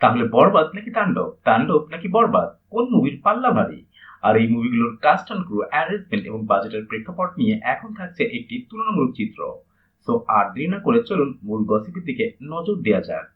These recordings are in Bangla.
তাহলে বরবাদ নাকি তাণ্ডব, তাণ্ডব নাকি বরবাদ, কোন মুভির পাল্লা ভারী? আর এই মুভিগুলোর কাস্ট অ্যান্ড ক্রু, অ্যারেঞ্জমেন্ট এবং বাজেটের প্রেক্ষাপট নিয়ে এখন থাকছে একটি তুলনামূলক চিত্র। সো আর দেরি না করে চলুন মূল গসিপের দিকে নজর দেওয়া যাক।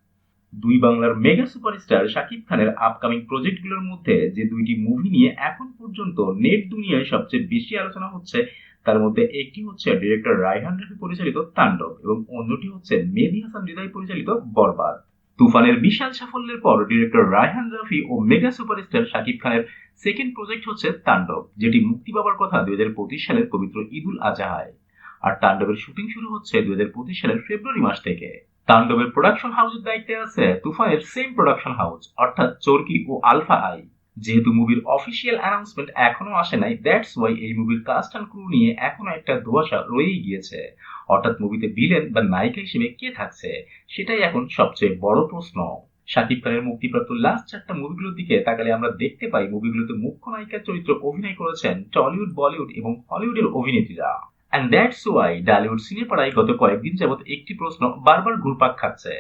দুই বাংলার মেগা সুপারস্টার শাকিব খানের আপকামিং প্রজেক্টগুলোর মধ্যে যে দুইটি মুভি নিয়ে এখন পর্যন্ত নেট দুনিয়ায় সবচেয়ে বেশি আলোচনা হচ্ছে, তার মধ্যে একটি হচ্ছে ডিরেক্টর রায়হান রাফি পরিচালিত তাণ্ডব এবং অন্যটি হচ্ছে মেহেদী হাসান হৃদয় পরিচালিত বরবাদ। তুফানের বিশাল সাফল্যের পর ডিরেক্টর রায়হান রাফি ও মেগা সুপারস্টার শাকিব খানের সেকেন্ড প্রজেক্ট হচ্ছে তাণ্ডব, যেটি মুক্তি পাওয়ার কথা 2025 সালের পবিত্র ঈদুল আজহায়। আর তাণ্ডবের শুটিং শুরু হচ্ছে 2025 সালের ফেব্রুয়ারি মাস থেকে। তাণ্ডবের প্রোডাকশন হাউসের দায়িত্বে আছে তুফানের সেম প্রোডাকশন হাউস অর্থাৎ চরকি ও আলফা আই। যেহেতু মুভির অফিসিয়াল অ্যানাউন্সমেন্ট এখনো আসে নাই, দ্যাটস ওয়াই এই মুভির কাস্ট অ্যান্ড ক্রু নিয়ে এখনো একটা ধোঁয়াশা রয়েই গিয়েছে। অর্থাৎ মুভিতে ভিলেন বা নায়িকা হিসেবে কে থাকছে, সেটাই এখন সবচেয়ে বড় প্রশ্ন। শাকিব খানের মুক্তিপ্রাপ্ত লাস্ট 4টা মুভিগুলোর দিকে তাকালে আমরা দেখতে পাই মুভিগুলোতে মুখ্য নায়িকার চরিত্রে অভিনয় করেছেন টলিউড, বলিউড এবং হলিউডের অভিনেত্রীরা। অ্যান্ড দ্যাটস ওয়াই ডালিউড সিনেপাড়ায় গত কয়েকদিন যাবৎ একটি প্রশ্ন বারবার ঘুরপাক খাচ্ছে।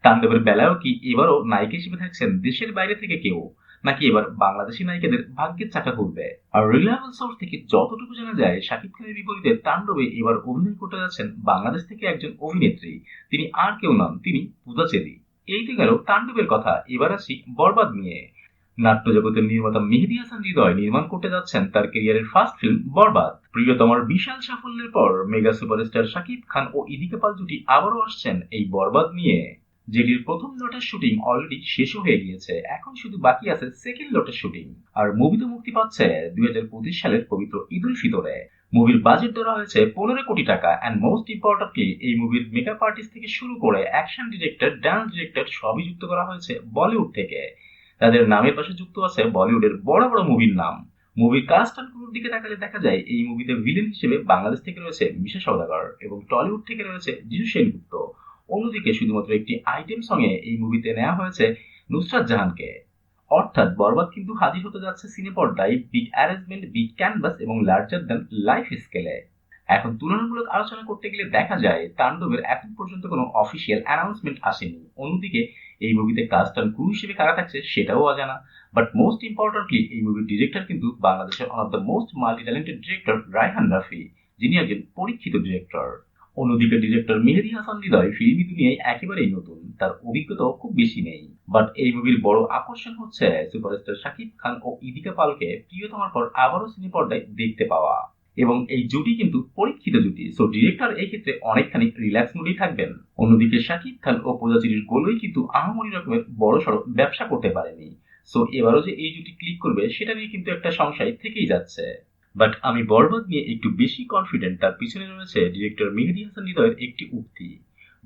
তাণ্ডবের বেলায়ও কি এবারও নায়িকা হিসেবে থাকছেন দেশের বাইরে থেকে কেউ, নাকি এবার বাংলাদেশি নায়িকাদের ভাগ্যের চাকা ঘুরবে? আর রিলায়েবল সোর্স থেকে যতটুকু জানা যায়, শাকিব খানের বিপরীতে তাণ্ডবে এবার অভিনয় করতে যাচ্ছেন বাংলাদেশ থেকে একজন অভিনেত্রী। তিনি আর কেউ নন, তিনি পূজা চেরি। এই তো গেল তাণ্ডবের কথা, এবার আসি বরবাদ নিয়ে। নাট্যজগতের নির্মাতা মেহেদী হাসান হৃদয় নির্মাণ করতে যাচ্ছেন তার ক্যারিয়ারের ফার্স্ট ফিল্ম বরবাদ। প্রিয়তমার বিশাল সাফল্যের পর মেগা সুপারস্টার শাকিব খান ও ইদিকা পাল জুটি আবারও আসছেন এই বরবাদ নিয়ে, যেটির প্রথম লটের শুটিং অলরেডি শেষ হয়ে গিয়েছে। এখন শুধু বাকি আছে সেকেন্ড লটের শুটিং। আর মুভি তো মুক্তি পাচ্ছে 2025 সালের পবিত্র ঈদ উল ফিতরে। মুভির বাজেট ধরা হয়েছে 15 কোটি টাকা। অ্যান্ড মোস্ট ইম্পর্টেন্টলি এই মুভির মেকআপ আর্টিস্ট থেকে শুরু করে অ্যাকশন ডিরেক্টর, ডান্স ডিরেক্টর সবই যুক্ত করা হয়েছে বলিউড থেকে। তাদের নামের পাশে যুক্ত আছে বলিউডের বড় বড় মুভির নাম। মুভির কাস্ট অ্যান্ড ক্রুর দিকে তাকালে দেখা যায় এই মুভিতে ভিলেন হিসেবে বাংলাদেশ থেকে রয়েছে মিশা সওদাগর এবং টলিউড থেকে রয়েছে যিশু সেনগুপ্ত। অন্যদিকে শুধুমাত্র একটি আইটেম সঙ্গে এই মুভিতে নেওয়া হয়েছে নুসরাত জাহানকে। অর্থাৎ বরবাদ কিন্তু হাজির হতে যাচ্ছে সিনেপর্দায় বিগ অ্যারেঞ্জমেন্ট, বিগ ক্যানভাস এবং লার্জার দ্যান লাইফ স্কেলে। এখন তুলনামূলক আলোচনা করতে গেলে দেখা যায় তাণ্ডবের এখন পর্যন্ত কোনো অফিসিয়াল অ্যানাউন্সমেন্ট আসেনি। অন্যদিকে এই মুভিতে কাস্ট অ্যান্ড ক্রু হিসেবে কারা থাকছে সেটাও অজানা। বাট মোস্ট ইম্পর্টেন্টলি এই মুভির ডিরেক্টর কিন্তু বাংলাদেশের one of the most multi talented director Raihan Rafi, যিনি একজন পরীক্ষিত ডিরেক্টর। অন্যদিকে ডিরেক্টর মেহেদী হাসান হৃদয় ফিল্মি দুনিয়ায় একেবারেই নতুন, তার অভিজ্ঞতাও খুব বেশি নেই। বাট এই মুভির বড় আকর্ষণ হচ্ছে সুপারস্টার শাকিব খান ও ইদিকা পালকে প্রিয়তমার পর আবারও সিনে পর্দায় দেখতে পাওয়া। এবং এই জুটি কিন্তু পরীক্ষিত জুটি, সো ডিরেক্টর এই ক্ষেত্রে অনেকখানি রিল্যাক্স মুডেই থাকবেন। অন্যদিকে শাকিব খান ও পূজাচিরির গোলই কিন্তু আহামরি রকমের বড় সড়ো ব্যবসা করতে পারেনি। সো এবারও যে এই জুটি ক্লিক করবে সেটা নিয়ে কিন্তু একটা সংশয় থেকেই যাচ্ছে। বাট আমি বরবাদ নিয়ে একটু বেশি কনফিডেন্ট। তার পিছনে রয়েছে ডিরেক্টর মেহেদী হাসান হৃদয়ের একটি উক্তি।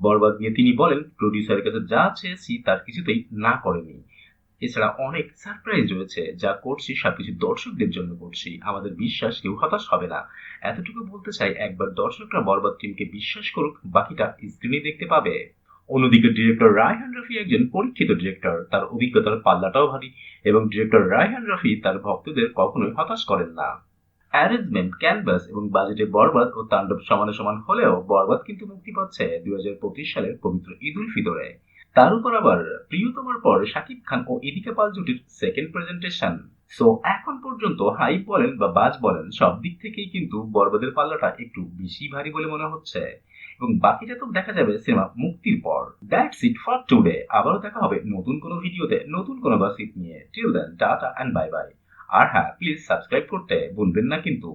বরবাদ নিয়ে তিনি বলেন, প্রডিউসারের কাছে যা চেয়েছি তার কিছুতেই না করেনি। এছাড়া অনেক সারপ্রাইজ রয়েছে, যা করছি সবকিছু দর্শকদের জন্য করছি, আমাদের বিশ্বাস কেউ হতাশ হবে না। এতটুকু বলতে চাই, একবার দর্শকরা বরবাদ টিমকে বিশ্বাস করুক, বাকিটা স্ক্রিনে দেখতে পাবে। অন্যদিকে ডিরেক্টর রায়হান রাফি একজন পরীক্ষিত ডিরেক্টর, তার অভিজ্ঞতার পাল্লাটাও ভারী এবং ডিরেক্টর রায়হান রাফি তার ভক্তদের কখনোই হতাশ করেন না। অ্যারেঞ্জমেন্ট, ক্যানভাস এবং বাজেটে বরবাদ ও তাণ্ডব সমানে সমান হলেও বরবাদ কিন্তু মুক্তি পাচ্ছে 2025 সালের পবিত্র ঈদ উল ফিতরে। তার উপর আবার প্রিয়তমার পর শাকিব খান ও ইদিকা পাল জুটির সেকেন্ড প্রেজেন্টেশন। সো এখন পর্যন্ত হাইপ বলেন বা বাজ বলেন, সব দিক থেকেই কিন্তু বরবাদের পাল্লাটা একটু বেশি ভারী বলে মনে হচ্ছে। এবং বাকিটা তো দেখা যাবে সিনেমা মুক্তির পর। That's it for today. আবারও দেখা হবে নতুন কোনো ভিডিওতে নতুন কোনো গসিপ নিয়ে। Till then tata and bye bye. আর হ্যাঁ, প্লিজ সাবস্ক্রাইব করতে ভুলবেন না কিন্তু।